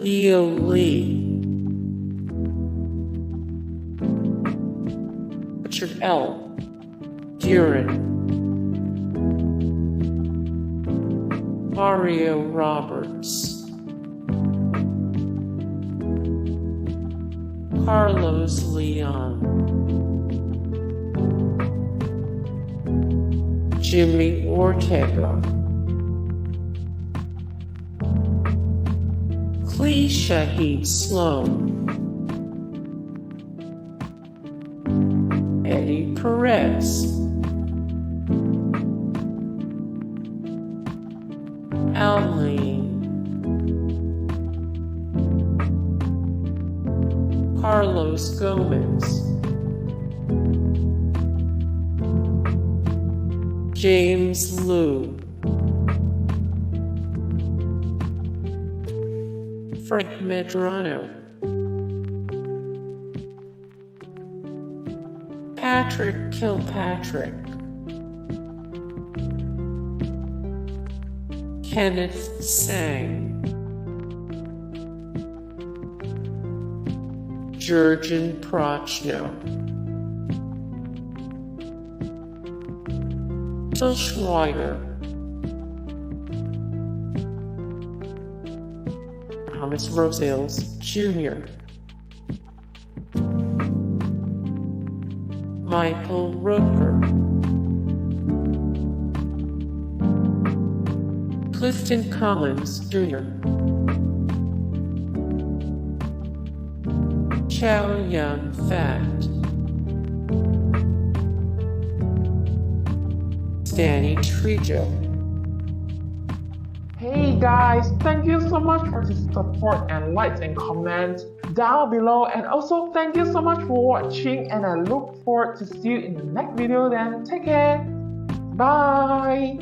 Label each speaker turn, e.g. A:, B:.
A: Leo Lee, Richard L. Duran, Mario Roberts, Carlos Leong, Jimmy Ortega, Cle Shaheed Sloan, Eddie Perez, Aline, Carlos Gmez, James Liu, Frank Medrano, Patrick Kilpatrick, Kenneth Tsang, Jrgen Prochnow, Til Schweiger, Rosales Jr., Michael Rooker, Clifton Collins Jr., Chow Yun-Fat, Danny Trejo.
B: Hey guys, thank you so much for the support and likes and comments down below, and also thank you so much for watching, and I look forward to see you in the next video. Then take care, bye.